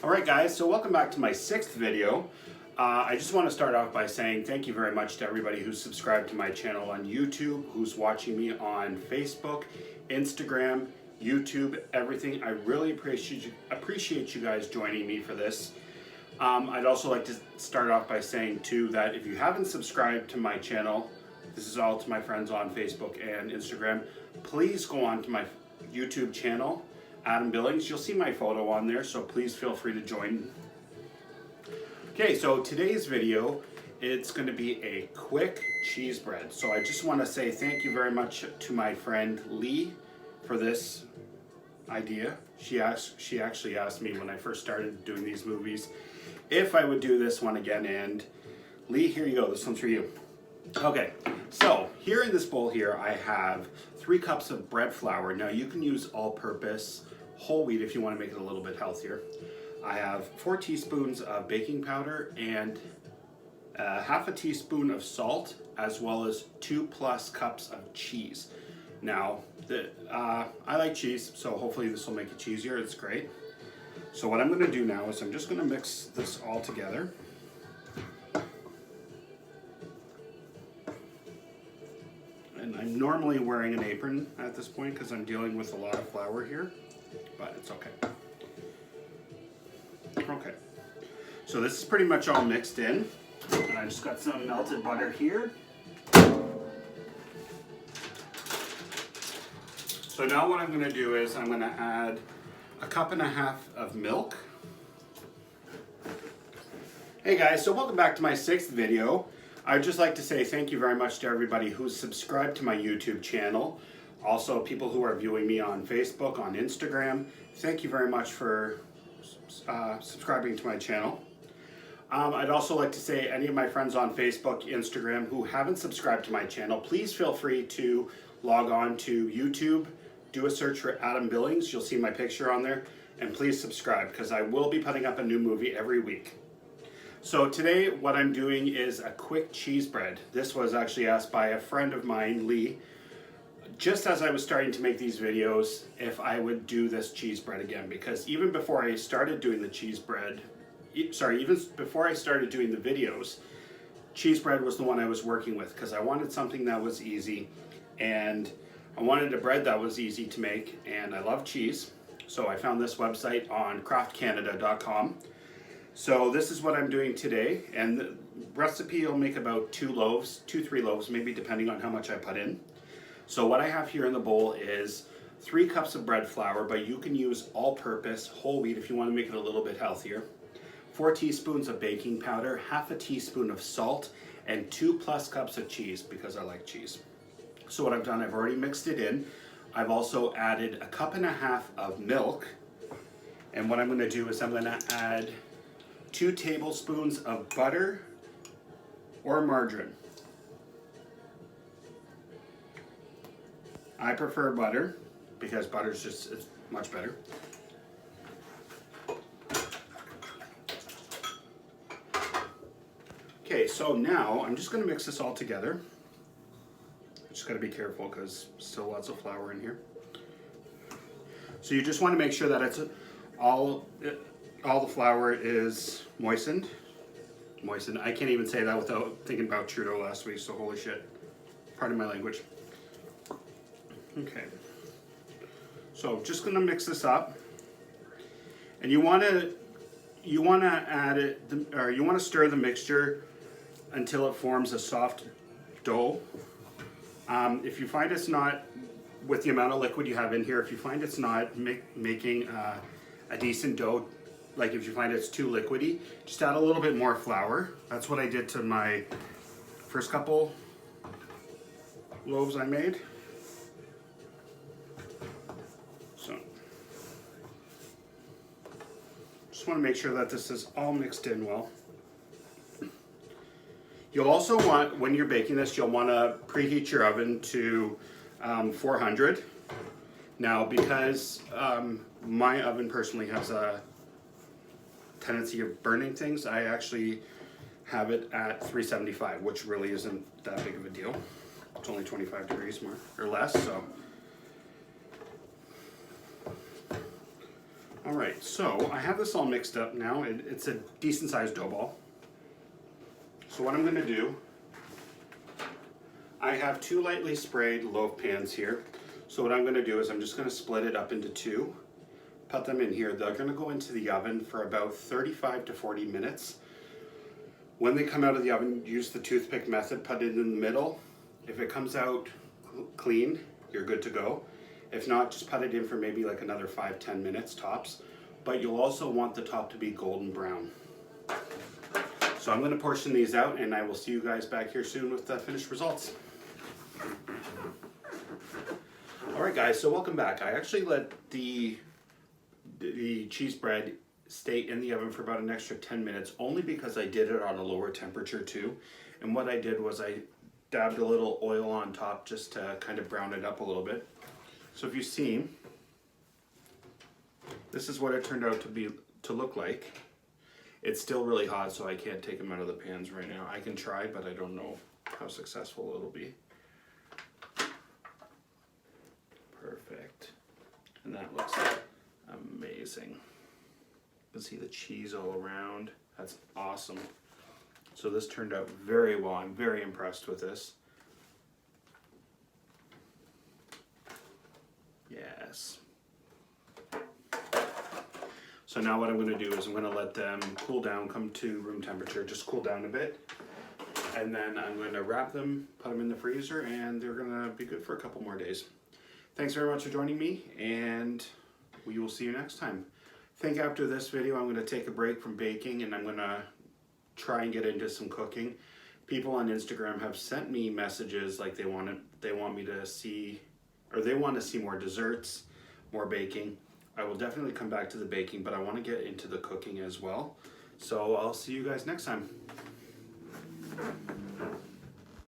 Alright guys, so welcome back to my 6th video. I just want to start off by saying thank you very much to everybody who's subscribed to my channel on YouTube, who's watching me on Facebook, Instagram, YouTube, everything. I really appreciate you guys joining me for this. I'd also like to start off by saying too that if you haven't subscribed to my channel, this is all to my friends on Facebook and Instagram, please go on to my YouTube channel, Adam Billings. You'll see my photo on there, so please feel free to join. Okay, so today's video, it's going to be a quick cheese bread. So I just want to say thank you very much to my friend Leigh for this idea. She actually asked me when I first started doing these movies if I would do this one again, and Leigh, here you go, this one's for you. Okay, so here in this bowl here I have 3 cups of bread flour. Now you can use all-purpose whole wheat if you want to make it a little bit healthier. I have 4 teaspoons of baking powder and half a teaspoon of salt, as well as 2+ cups of cheese. Now, I like cheese, so hopefully this will make it cheesier. It's great. So what I'm going to do now is I'm just going to mix this all together. And I'm normally wearing an apron at this point because I'm dealing with a lot of flour here, but it's okay. Okay, so this is pretty much all mixed in, and I just got some melted butter here. So now what I'm going to do is I'm going to add 1.5 cups of milk. Hey guys, so welcome back to my 6th video. I'd just like to say thank you very much to everybody who's subscribed to my YouTube channel. Also, people who are viewing me on Facebook, on Instagram. Thank you very much for subscribing to my channel. I'd also like to say any of my friends on Facebook, Instagram who haven't subscribed to my channel, please feel free to log on to YouTube, do a search for Adam Billings. You'll see my picture on there, and please subscribe because I will be putting up a new movie every week. So today what I'm doing is a quick cheese bread. This was actually asked by a friend of mine, Leigh, just as I was starting to make these videos, if I would do this cheese bread again, because even before I started doing the cheese bread, even before I started doing the videos, cheese bread was the one I was working with because I wanted something that was easy, and I wanted a bread that was easy to make, and I love cheese. So I found this website on craftcanada.com. So this is what I'm doing today, and the recipe will make about 2 loaves, 2-3 loaves, maybe depending on how much I put in. So what I have here in the bowl is 3 cups of bread flour, but you can use all-purpose whole wheat if you want to make it a little bit healthier. 4 teaspoons of baking powder, half a teaspoon of salt, and 2+ cups of cheese because I like cheese. So what I've done, I've already mixed it in. I've also added 1.5 cups of milk. And what I'm going to do is I'm going to add 2 tablespoons of butter or margarine. I prefer butter because butter is just much better. Okay, so now I'm just going to mix this all together. Just got to be careful because still lots of flour in here. So you just want to make sure that it's all the flour is moistened. I can't even say that without thinking about Trudeau last week, so holy shit. Pardon my language. Okay. So just going to mix this up. And you want to add it, or you want to stir the mixture until it forms a soft dough. If you find it's not, with the amount of liquid you have in here, if you find it's not making a decent dough, like if you find it's too liquidy, just add a little bit more flour. That's what I did to my first couple loaves I made. So, just want to make sure that this is all mixed in well. You'll also want, when you're baking this, you'll want to preheat your oven to 400. Now, because my oven personally has a tendency of burning things, I actually have it at 375, which really isn't that big of a deal. It's only 25 degrees more or less, so All right, so I have this all mixed up now. It's a decent sized dough ball. So what I'm gonna do, I have 2 lightly sprayed loaf pans here. So what I'm gonna do is I'm just gonna split it up into 2, put them in here. They're gonna go into the oven for about 35 to 40 minutes. When they come out of the oven, use the toothpick method, put it in the middle. If it comes out clean, you're good to go. If not, just put it in for maybe like another 5-10 minutes tops. But you'll also want the top to be golden brown. So I'm going to portion these out, and I will see you guys back here soon with the finished results. Alright guys, so welcome back. I actually let the cheese bread stay in the oven for about an extra 10 minutes, only because I did it on a lower temperature too. And what I did was I dabbed a little oil on top just to kind of brown it up a little bit. So if you see, this is what it turned out to look like. It's still really hot, so I can't take them out of the pans right now. I can try, but I don't know how successful it'll be. Perfect. And that looks amazing. You can see the cheese all around. That's awesome. So this turned out very well. I'm very impressed with this. Yes. So now what I'm going to do is I'm going to let them cool down, come to room temperature, just cool down a bit. And then I'm going to wrap them, put them in the freezer, and they're going to be good for a couple more days. Thanks very much for joining me, and we will see you next time. I think after this video I'm going to take a break from baking, and I'm going to try and get into some cooking. People on Instagram have sent me messages like they want me to see, or they want to see more desserts, more baking. I will definitely come back to the baking, but I want to get into the cooking as well. So I'll see you guys next time.